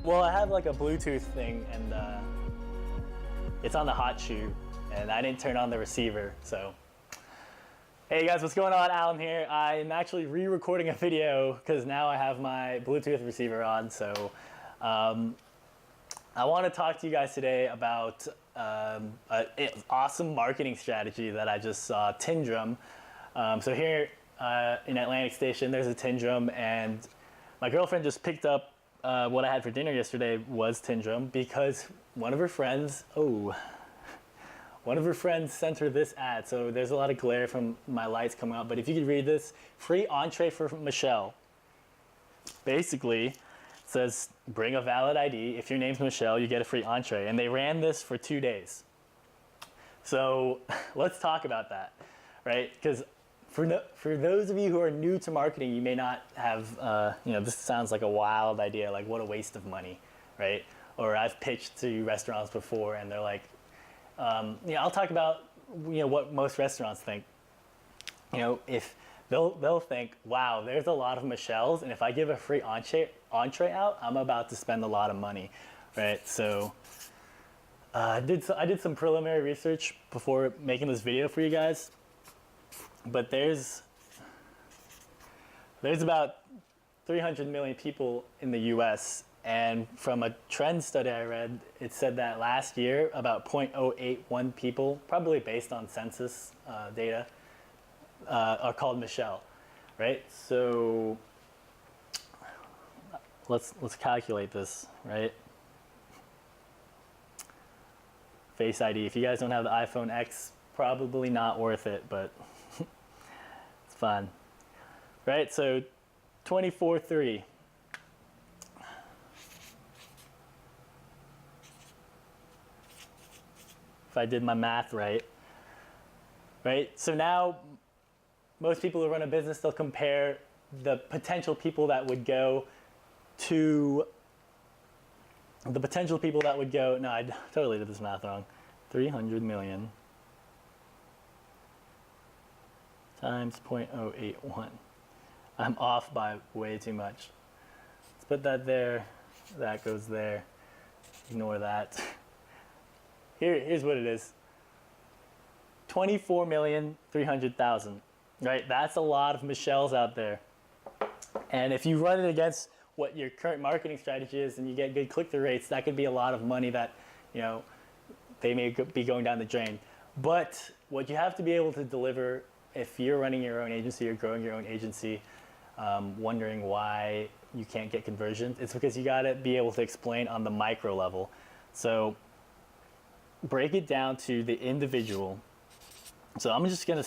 Well, I have like a Bluetooth thing, and it's on the hot shoe, and I didn't turn on the receiver, so. Hey guys, what's going on? Alan here. I'm actually re-recording a video because now I have my Bluetooth receiver on, so I want to talk to you guys today about an awesome marketing strategy that I just saw, Tindrum. So here in Atlantic Station, there's a Tindrum, and my girlfriend just picked up what I had for dinner yesterday was Tindrum because one of her friends sent her this ad. So there's a lot of glare from my lights coming out, but if you could read this, free entree for Michelle. Basically, it says, bring a valid ID. If your name's Michelle, you get a free entree. And they ran this for 2 days. So let's talk about that, right? Because for those of you who are new to marketing, you may not have, this sounds like a wild idea, like what a waste of money, right? Or I've pitched to restaurants before and they're like, I'll talk about what most restaurants think. If they'll think, wow, there's a lot of Michelles, and if I give a free entree out, I'm about to spend a lot of money, right? So I did some preliminary research before making this video for you guys, but there's about 300 million people in the U.S. And from a trend study I read, it said that last year, about 0.081 people, probably based on census data, are called Michelle, right? So let's calculate this, right? Face ID. If you guys don't have the iPhone X, probably not worth it, but it's fun, right? So 24.3. If I did my math right? So now most people who run a business, they'll compare the potential people that would go to no, I totally did this math wrong. 300 million times 0.081. I'm off by way too much. Let's put that there, that goes there, ignore that. Here's what it is. 24,300,000, right? That's a lot of Michelles out there. And if you run it against what your current marketing strategy is and you get good click-through rates, that could be a lot of money that, they may be going down the drain. But what you have to be able to deliver if you're running your own agency or growing your own agency, wondering why you can't get conversions, it's because you gotta be able to explain on the micro level. So break it down to the individual. So I'm just gonna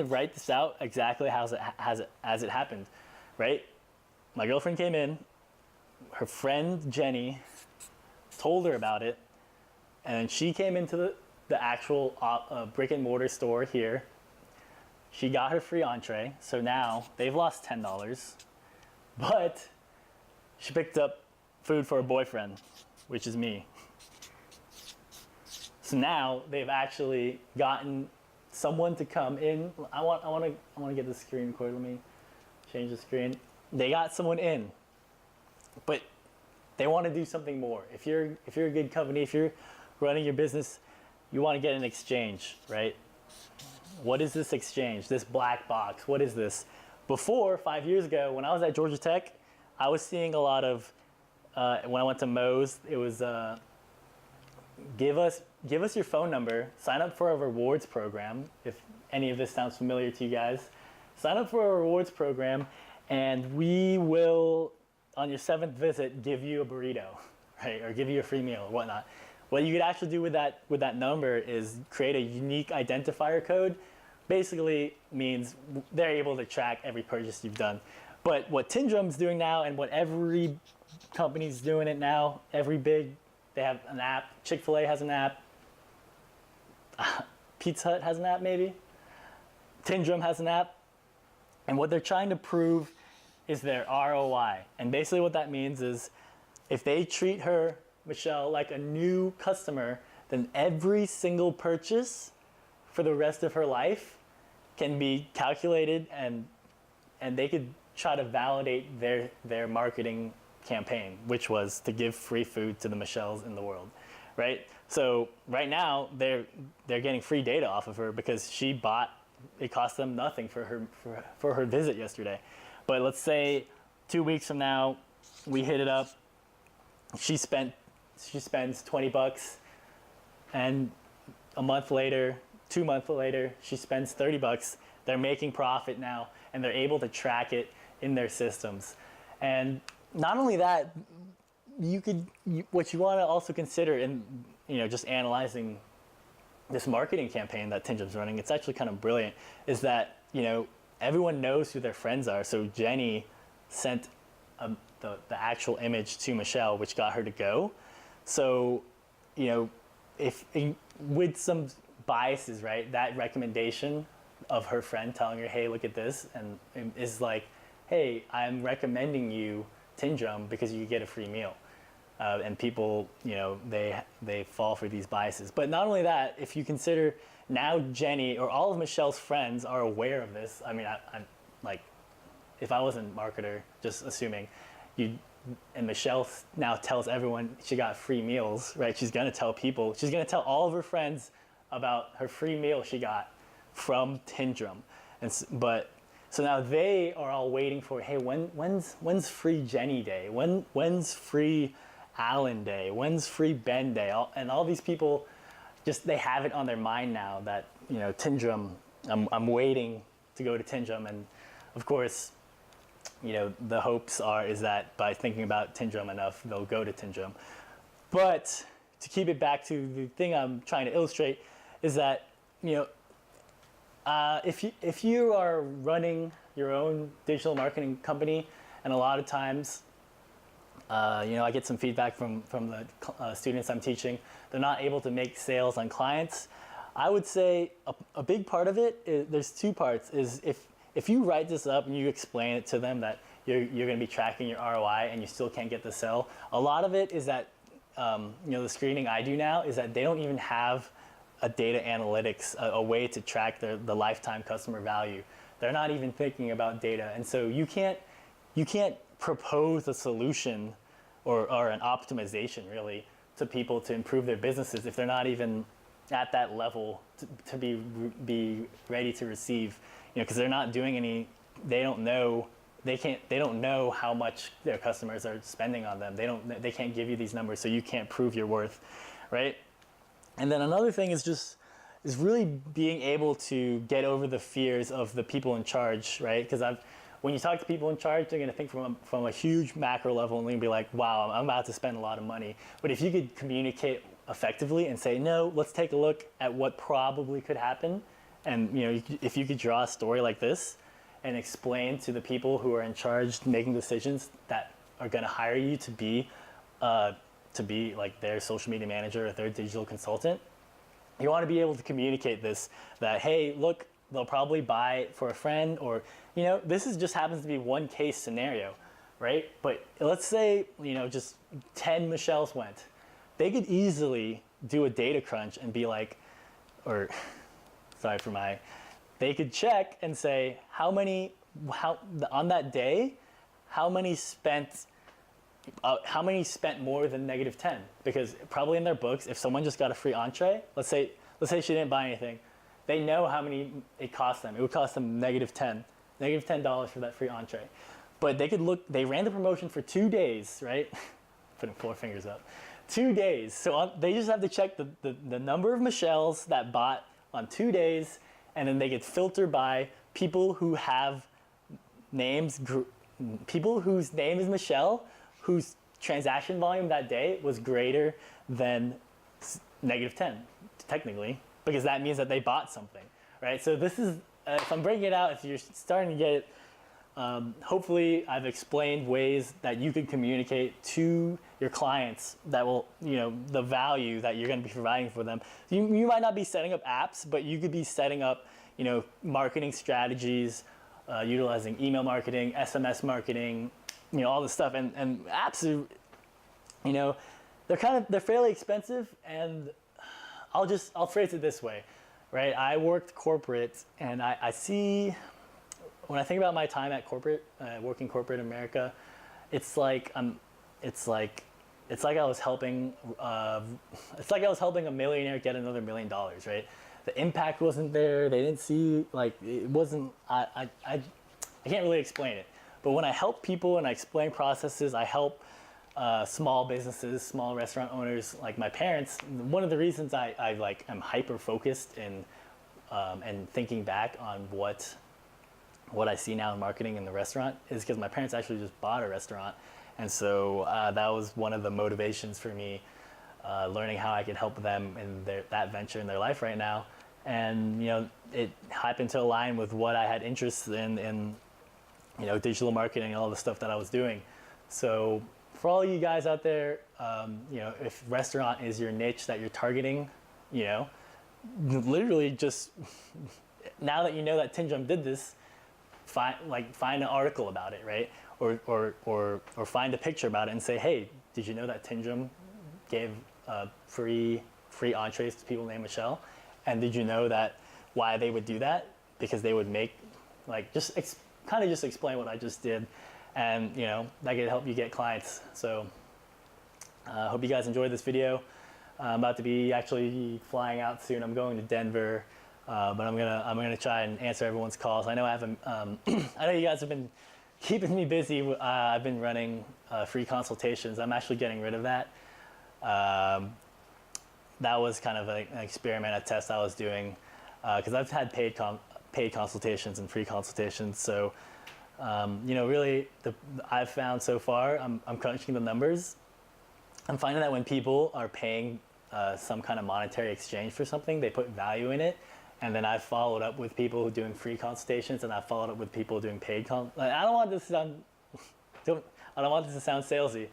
write this out exactly as it happened, right? My girlfriend came in, her friend Jenny told her about it, and then she came into the actual brick and mortar store here. She got her free entree, so now they've lost $10, but she picked up food for her boyfriend, which is me. So now they've actually gotten someone to come in. I want to get the screen recorded. Let me change the screen. They got someone in, but they want to do something more. If you're a good company, if you're running your business, you want to get an exchange, right? What is this exchange? This black box, what is this? Before, 5 years ago, when I was at Georgia Tech, I was seeing a lot of, when I went to Moe's, it was, give us your phone number, sign up for a rewards program, if any of this sounds familiar to you guys. Sign up for a rewards program, and we will, on your 7th visit, give you a burrito, right? Or give you a free meal or whatnot. What you could actually do with that number is create a unique identifier code. Basically means they're able to track every purchase you've done. But what Tindrum's doing now, and what every company's doing it now, they have an app. Chick-fil-A has an app. Pizza Hut has an app, maybe. Tindrum has an app. And what they're trying to prove is their ROI. And basically what that means is if they treat her, Michelle, like a new customer, then every single purchase for the rest of her life can be calculated, and they could try to validate their marketing campaign, which was to give free food to the Michelles in the world, right? So right now they're getting free data off of her because she bought. It cost them nothing for her visit yesterday. But let's say 2 weeks from now, we hit it up. She spends $20, and a month later, 2 months later, she spends $30. They're making profit now, and they're able to track it in their systems. And not only that, what you want to also consider in just analyzing this marketing campaign that Tinjum's running, it's actually kind of brilliant, is that everyone knows who their friends are. So Jenny sent the actual image to Michelle, which got her to go. So if with some biases, right, that recommendation of her friend telling her, hey, look at this, and is like, hey, I'm recommending you Tinjum because you get a free meal. And people, they fall for these biases. But not only that, if you consider now Jenny or all of Michelle's friends are aware of this. I mean, I'm like, if I wasn't a marketer, just assuming, and Michelle now tells everyone she got free meals, right? She's gonna tell people, she's gonna tell all of her friends about her free meal she got from Tinjum. So now they are all waiting for, hey, when's free Jenny Day? When's free Alan Day? When's free Ben Day? And all these people, they have it on their mind now that, Tinjum, I'm waiting to go to Tinjum. And of course, the hopes is that by thinking about Tinjum enough, they'll go to Tinjum. But to keep it back to the thing I'm trying to illustrate is that, if you are running your own digital marketing company, and a lot of times, I get some feedback from the students I'm teaching, they're not able to make sales on clients. I would say a big part of it is, there's two parts, is if you write this up and you explain it to them that you're going to be tracking your ROI and you still can't get the sell, a lot of it is that, the screening I do now is that they don't even have a data analytics, a way to track the lifetime customer value. They're not even thinking about data. And so you can't propose a solution or an optimization really to people to improve their businesses if they're not even at that level to be ready to receive, because they're not doing any, they don't know how much their customers are spending on them. They can't give you these numbers, so you can't prove your worth, right? And then another thing is really being able to get over the fears of the people in charge, right? Because when you talk to people in charge, they're going to think from a huge macro level, and they're going to be like, wow, I'm about to spend a lot of money. But if you could communicate effectively and say, no, let's take a look at what probably could happen, and if you could draw a story like this and explain to the people who are in charge making decisions that are going to hire you to be like their social media manager or their digital consultant, you want to be able to communicate this, that, hey, look, they'll probably buy it for a friend, or, this just happens to be one case scenario, right? But let's say, just 10 Michelles went. They could easily do a data crunch and be like, they could check and say, on that day, how many spent more than -10? Because probably in their books, if someone just got a free entree, let's say she didn't buy anything, they know how many it cost them. It would cost them -10, $10 for that free entree. But they could look, they ran the promotion for 2 days, right? Putting 4 fingers up. 2 days. So they just have to check the number of Michelles that bought on 2 days, and then they could filter by people who have names, people whose name is Michelle, whose transaction volume that day was greater than -10, technically, because that means that they bought something, right? So this is, if I'm breaking it out, if you're starting to get it, hopefully I've explained ways that you can communicate to your clients that will, the value that you're going to be providing for them. You might not be setting up apps, but you could be setting up, marketing strategies, utilizing email marketing, SMS marketing, all this stuff. And apps are, they're fairly expensive, and I'll phrase it this way, right? I worked corporate, and I see, when I think about my time at corporate, working corporate America, it's like it's like I was helping it's like I was helping a millionaire get another $1 million, right? The impact wasn't there. They didn't see, like, it wasn't. I can't really explain it. But when I help people and I explain processes, I help small businesses, small restaurant owners like my parents. One of the reasons I like am hyper focused and thinking back on what I see now in marketing in the restaurant is because my parents actually just bought a restaurant, and so that was one of the motivations for me, learning how I could help them in that venture in their life right now. And it happened to align with what I had interests in digital marketing and all the stuff that I was doing. So for all you guys out there, if restaurant is your niche that you're targeting, literally just now that you know that Tin Drum did this, find an article about it, right? Or find a picture about it and say, hey, did you know that Tin Drum gave free entrees to people named Michelle? And did you know that why they would do that? Because they would make, just explain what I just did, and that could help you get clients. So I hope you guys enjoyed this video. I'm about to be actually flying out soon. I'm going to Denver, but I'm gonna try and answer everyone's calls. I know I haven't. I know you guys have been keeping me busy. I've been running free consultations. I'm actually getting rid of that. That was kind of an experiment, a test I was doing, because I've had paid consultations and free consultations. So, really, I've found so far, I'm crunching the numbers. I'm finding that when people are paying some kind of monetary exchange for something, they put value in it. And then I've followed up with people doing free consultations, and I've followed up with people doing paid I don't want this to sound salesy.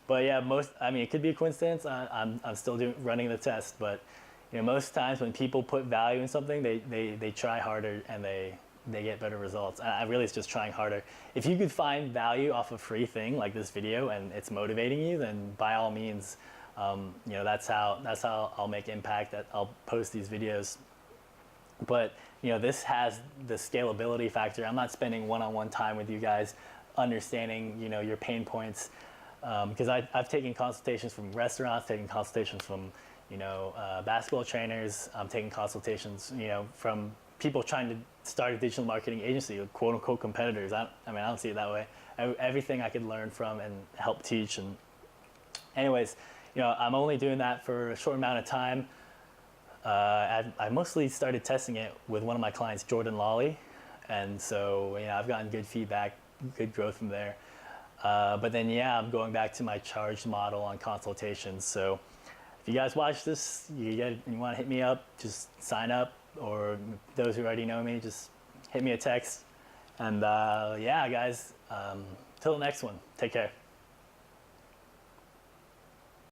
But yeah, it could be a coincidence. I'm still running the test, but most times when people put value in something, they try harder and they get better results. I really, it's just trying harder. If you could find value off a free thing like this video and it's motivating you, then by all means, that's how I'll make impact. That I'll post these videos. But this has the scalability factor. I'm not spending one-on-one time with you guys, understanding your pain points. Because I've taken consultations from restaurants, taken consultations from, basketball trainers. I'm taking consultations, from people trying to start a digital marketing agency, quote unquote competitors. I don't see it that way. Everything I could learn from and help teach. And anyways, I'm only doing that for a short amount of time. I mostly started testing it with one of my clients, Jordan Lawley. And so, I've gotten good feedback, good growth from there. But then, I'm going back to my charged model on consultations. So if you guys watch this, you want to hit me up, just sign up. Or those who already know me, just hit me a text. And guys, till the next one, take care.